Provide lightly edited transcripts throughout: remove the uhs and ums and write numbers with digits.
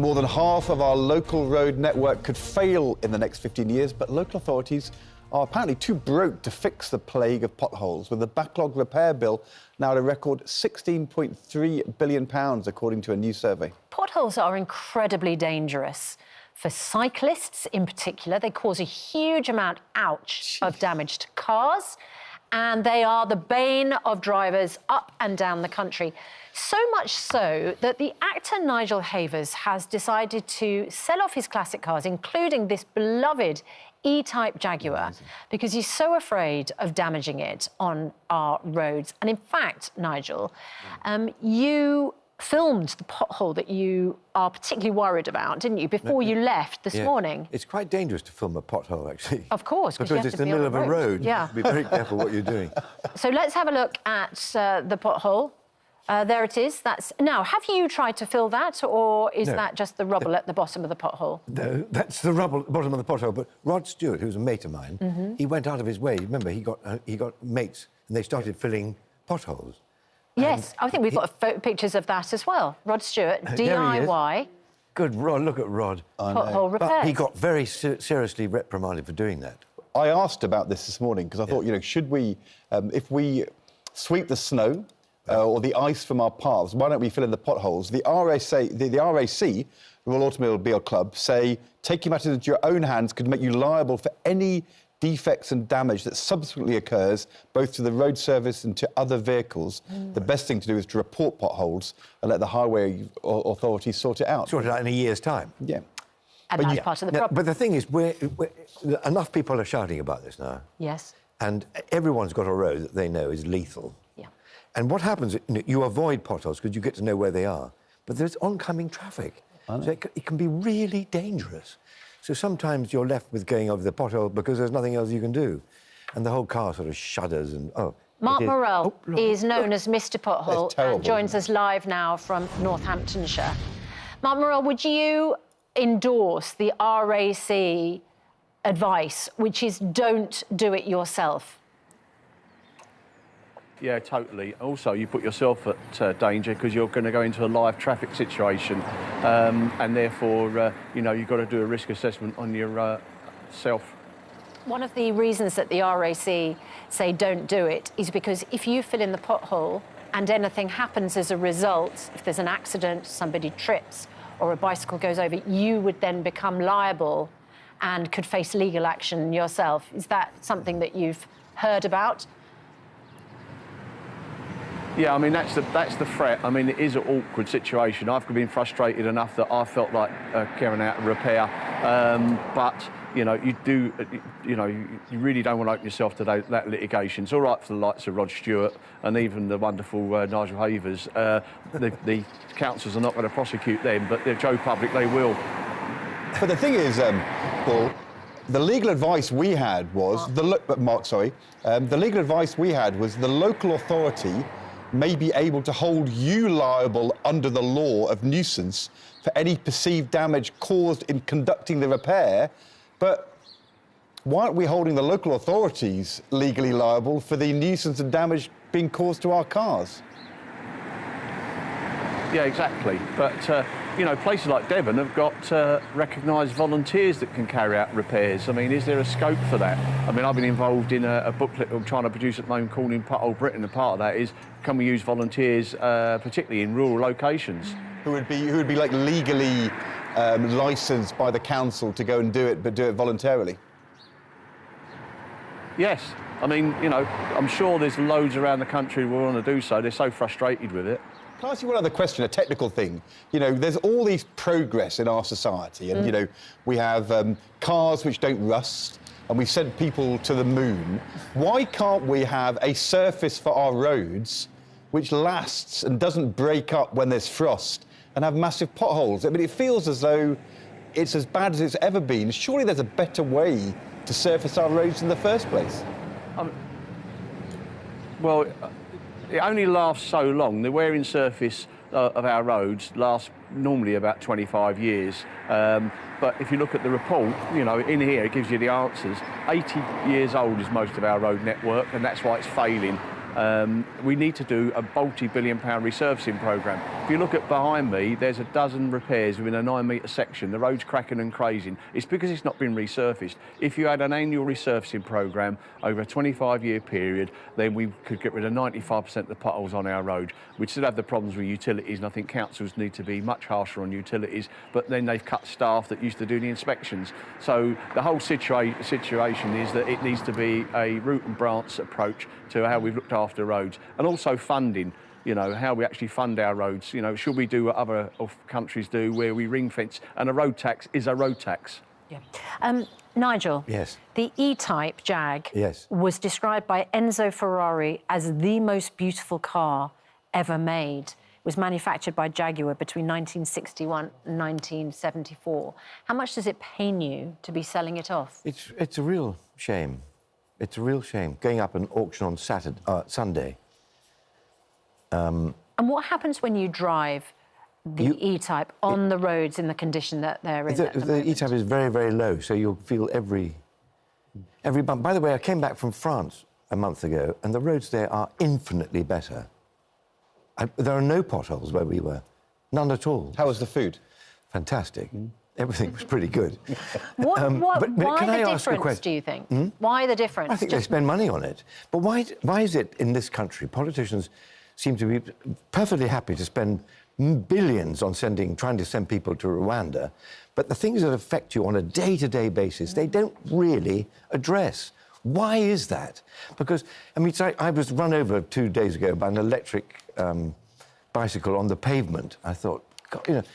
more than half of our local road network could fail in the next 15 years, but local authorities are apparently too broke to fix the plague of potholes, with the backlog repair bill now at a record £16.3 billion, according to a new survey. Potholes are incredibly dangerous. For cyclists in particular, they cause a huge amount, of damage to cars, and they are the bane of drivers up and down the country. So much so that the actor Nigel Havers has decided to sell off his classic cars, including this beloved E-Type Jaguar, because he's so afraid of damaging it on our roads. And in fact, Nigel, you filmed the pothole that you are particularly worried about, didn't you, before you left this morning? It's quite dangerous to film a pothole, actually. Of course, because it's in the middle of a road. Yeah. Be very careful what you're doing. So let's have a look at the pothole. There it is. Now, have you tried to fill that, or is that just the rubble at the bottom of the pothole? No, that's the rubble at the bottom of the pothole. But Rod Stewart, who's a mate of mine, he went out of his way. Remember, he got mates, and they started filling potholes. Yes, I think we've got pictures of that as well. Rod Stewart, DIY. Good Rod, look at Rod. Pothole repairs. But he got very seriously reprimanded for doing that. I asked about this morning because I thought, you know, should we, if we sweep the snow or the ice from our paths, why don't we fill in the potholes? The RAC, Royal Automobile Club, say taking matters into your own hands could make you liable for any defects and damage that subsequently occurs both to the road service and to other vehicles. The best thing to do is to report potholes and let the highway authorities sort it out. Sort it out in a year's time. Yeah. And that's part of the problem. But the thing is, enough people are shouting about this now. Yes. And everyone's got a road that they know is lethal. Yeah. And what happens, you avoid potholes because you get to know where they are, but there's oncoming traffic. So it can be really dangerous. So sometimes you're left with going over the pothole because there's nothing else you can do. And the whole car sort of shudders and, Mark Morell is known as Mr. Pothole and joins us live now from Northamptonshire. Mark Morell, would you endorse the RAC advice, which is don't do it yourself? Yeah, totally. Also, you put yourself at danger because you're going to go into a live traffic situation, and therefore, you've got to do a risk assessment on yourself. One of the reasons that the RAC say don't do it is because if you fill in the pothole and anything happens as a result, if there's an accident, somebody trips or a bicycle goes over, you would then become liable and could face legal action yourself. Is that something that you've heard about? Yeah, I mean, that's the threat. I mean, it is an awkward situation. I've been frustrated enough that I felt like carrying out a repair. But, you really don't want to open yourself to that litigation. It's all right for the likes of Rod Stewart and even the wonderful Nigel Havers. The councils are not going to prosecute them, but the Joe Public, they will. But the thing is, Paul, the legal advice we had was... the legal advice we had was the local authority may be able to hold you liable under the law of nuisance for any perceived damage caused in conducting the repair, but why aren't we holding the local authorities legally liable for the nuisance and damage being caused to our cars? Yeah, exactly. But, places like Devon have got recognised volunteers that can carry out repairs. I mean, is there a scope for that? I mean, I've been involved in a booklet I'm trying to produce at the moment called In Pothole Britain, and part of that is, can we use volunteers, particularly in rural locations? Who would be like legally licensed by the council to go and do it, but do it voluntarily? Yes. I mean, I'm sure there's loads around the country who want to do so. They're so frustrated with it. Can I ask you one other question, a technical thing? There's all these progress in our society, and, we have cars which don't rust, and we've sent people to the moon. Why can't we have a surface for our roads which lasts and doesn't break up when there's frost and have massive potholes? I mean, it feels as though it's as bad as it's ever been. Surely there's a better way to surface our roads in the first place. Well, it only lasts so long. The wearing surface of our roads lasts normally about 25 years. But if you look at the report, in here it gives you the answers. 80 years old is most of our road network, and that's why it's failing. We need to do a multi-billion-pound resurfacing programme. If you look at behind me, there's a dozen repairs within a 9-metre section. The road's cracking and crazing. It's because it's not been resurfaced. If you had an annual resurfacing programme over a 25-year period, then we could get rid of 95% of the potholes on our road. We'd still have the problems with utilities, and I think councils need to be much harsher on utilities, but then they've cut staff that used to do the inspections. So the whole situation is that it needs to be a root and branch approach to how we've looked after roads, and also funding. You know, how we actually fund our roads. You know, should we do what other countries do, where we ring fence, and a road tax is a road tax? Yeah. Nigel. Yes. The E-Type Jag. Yes. Was described by Enzo Ferrari as the most beautiful car ever made. It was manufactured by Jaguar between 1961 and 1974. How much does it pain you to be selling it off? It's a real shame. It's a real shame. Going up an auction on Sunday. And what happens when you drive the E-Type on the roads in the condition that they're in? The E-Type is very, very low, so you'll feel every bump. By the way, I came back from France a month ago, and the roads there are infinitely better. There are no potholes where we were, none at all. How was the food? Fantastic. Everything was pretty good. Why can I the ask a difference, question? do you think? Why the difference? I think they spend money on it. But why is it in this country politicians seem to be perfectly happy to spend billions on trying to send people to Rwanda, but the things that affect you on a day-to-day basis, they don't really address? Why is that? Because, I mean, I was run over 2 days ago by an electric bicycle on the pavement. I thought, God,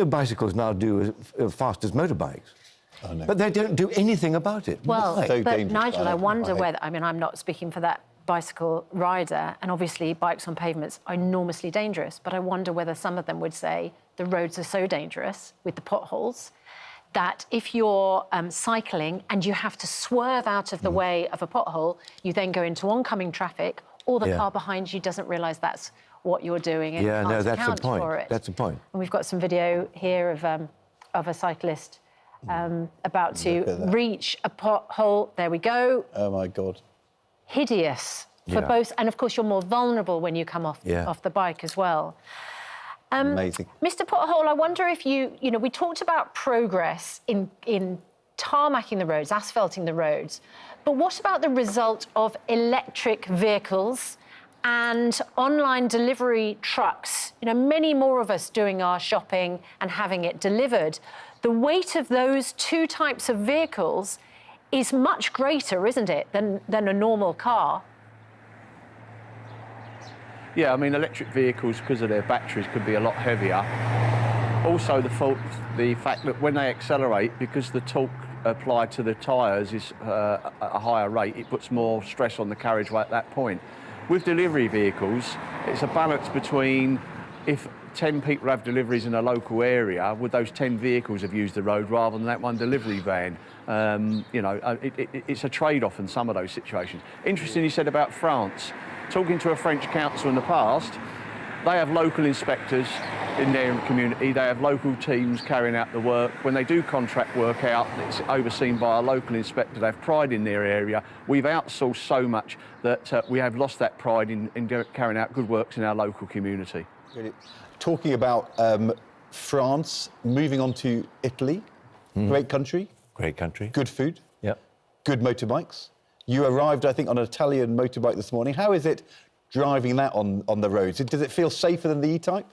bicycles now do as fast as motorbikes. Oh, no. But they don't do anything about it. Well, Why? but Nigel, I wonder whether, I mean, I'm not speaking for that bicycle rider, and obviously bikes on pavements are enormously dangerous, but I wonder whether some of them would say the roads are so dangerous with the potholes that if you're cycling and you have to swerve out of the way of a pothole, you then go into oncoming traffic, or the car behind you doesn't realise that's what you're doing and can't account for it. That's the point. And we've got some video here of a cyclist about to reach a pothole. There we go. Oh, my God. Hideous for both, and of course you're more vulnerable when you come off the bike as well. Amazing. Mr. Pothole, I wonder if we talked about progress in tarmacking the roads, asphalting the roads, but what about the result of electric vehicles and online delivery trucks? You know, many more of us doing our shopping and having it delivered. The weight of those two types of vehicles is much greater, isn't it, than a normal car? Yeah, I mean, electric vehicles, because of their batteries, could be a lot heavier. Also, the fact that when they accelerate, because the torque applied to the tyres is at a higher rate, it puts more stress on the carriageway at that point. With delivery vehicles, it's a balance between, if 10 people have deliveries in a local area, would those 10 vehicles have used the road rather than that one delivery van? It's a trade-off in some of those situations. Interesting you said about France. Talking to a French council in the past, they have local inspectors in their community, they have local teams carrying out the work. When they do contract work out, it's overseen by a local inspector. They have pride in their area. We've outsourced so much that we have lost that pride in carrying out good works in our local community. Really. Talking about France, moving on to Italy, great country. Great country. Good food. Yep. Good motorbikes. You arrived, I think, on an Italian motorbike this morning. How is it driving that on the roads? Does it feel safer than the E-Type?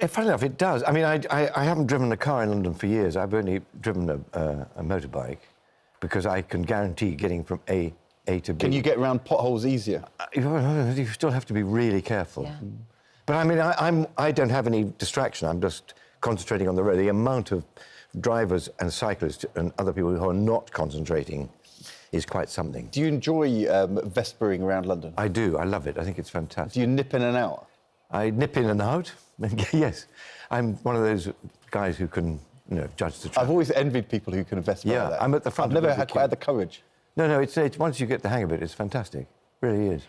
Funny enough, it does. I mean, I haven't driven a car in London for years. I've only driven a motorbike because I can guarantee getting from A to B. Can you get around potholes easier? You still have to be really careful. Yeah. But I mean, I don't have any distraction. I'm just concentrating on the road. The amount of drivers and cyclists and other people who are not concentrating is quite something. Do you enjoy Vespering around London? I do. I love it. I think it's fantastic. Do you nip in and out? I nip in and out. Yes. I'm one of those guys who can, judge the traffic. I've always envied people who can Vesper like that. I'm at the front. I've never quite had the courage. No, it's once you get the hang of it, it's fantastic. It really is.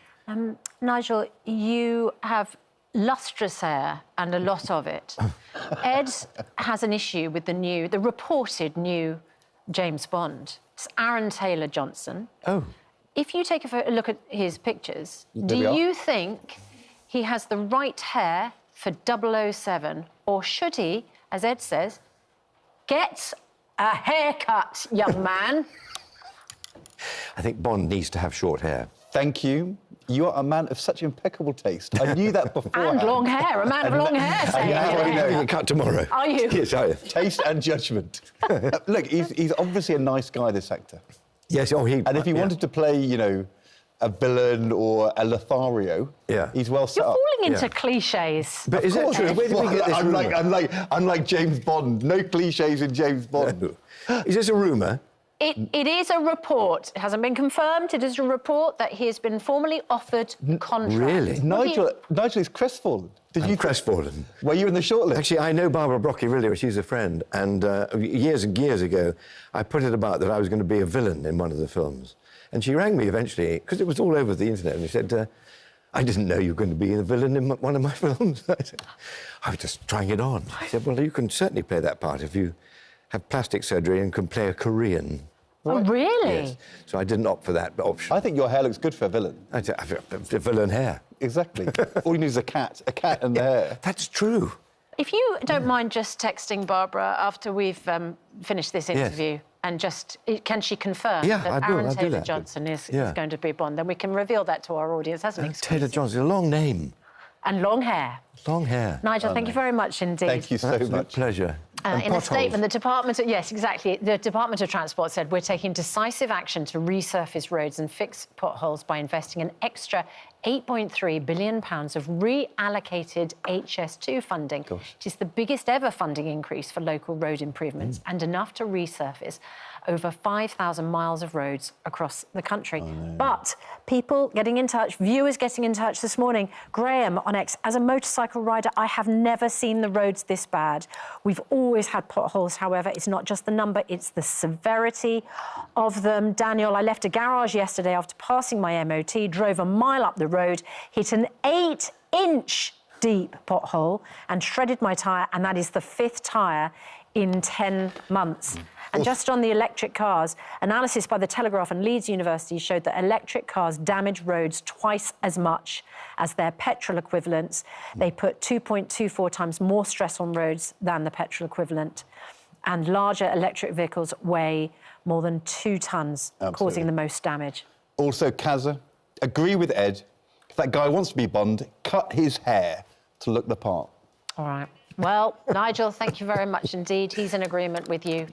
Nigel, you have lustrous hair and a lot of it. Ed has an issue with the reported new James Bond. It's Aaron Taylor Johnson. Oh. if you take a look at his pictures, do we are. you think he has the right hair for 007, or should he, as Ed says, get a haircut, young man? I think Bond needs to have short hair. Thank you. You are a man of such impeccable taste. I knew that before. And long hair, a man of long hair. saying now it. I know. Having a cut tomorrow. Are you? Yes, I am. Taste and judgment. Look, he's obviously a nice guy, this actor. Yes, oh, he... And if he wanted to play, you know, a villain or a Lothario, he's well set You're up. falling into cliches. But is it true? Where did we get this rumour? Unlike James Bond, no cliches in James Bond. Is this a rumour? It is a report. It hasn't been confirmed. It is a report that he has been formally offered contract. Really? Nigel is crestfallen. I'm crestfallen. Were you in the shortlist? Actually, I know Barbara Broccoli really well. She's a friend. And years and years ago, I put it about that I was going to be a villain in one of the films. And she rang me eventually, because it was all over the internet, and she said, I didn't know you were going to be a villain in one of my films. I said, I was just trying it on. She said, well, you can certainly play that part if you have plastic surgery and can play a Korean. Oh, really? Yes. So I didn't opt for that option. I think your hair looks good for a villain. I have a villain hair. Exactly. All you need is a cat and the hair. That's true. If you don't mind just texting Barbara after we've finished this interview and just, can she confirm that Aaron I'll do Taylor that. Johnson is going to be Bond, then we can reveal that to our audience as an exclusive. Taylor Johnson, a long name. And long hair. Long hair. Nigel, thank you very much indeed. Thank you so Absolute much. pleasure. In a statement, the Department of... Yes, exactly. The Department of Transport said we're taking decisive action to resurface roads and fix potholes by investing an extra £8.3 billion of reallocated HS2 funding. It is the biggest ever funding increase for local road improvements and enough to resurface over 5,000 miles of roads across the country. But people getting in touch, viewers getting in touch this morning. Graham on X, as a motorcycle rider, I have never seen the roads this bad. We've always had potholes, however. It's not just the number, it's the severity of them. Daniel, I left a garage yesterday after passing my MOT, drove a mile up the road, hit an 8-inch deep pothole and shredded my tyre, and that is the 5th tyre in 10 months. And just on the electric cars, analysis by the Telegraph and Leeds University showed that electric cars damage roads twice as much as their petrol equivalents. They put 2.24 times more stress on roads than the petrol equivalent. And larger electric vehicles weigh more than 2 tonnes, causing the most damage. Also, Kazza, agree with Ed. If that guy wants to be Bond, cut his hair to look the part. All right. Well, Nigel, thank you very much indeed. He's in agreement with you.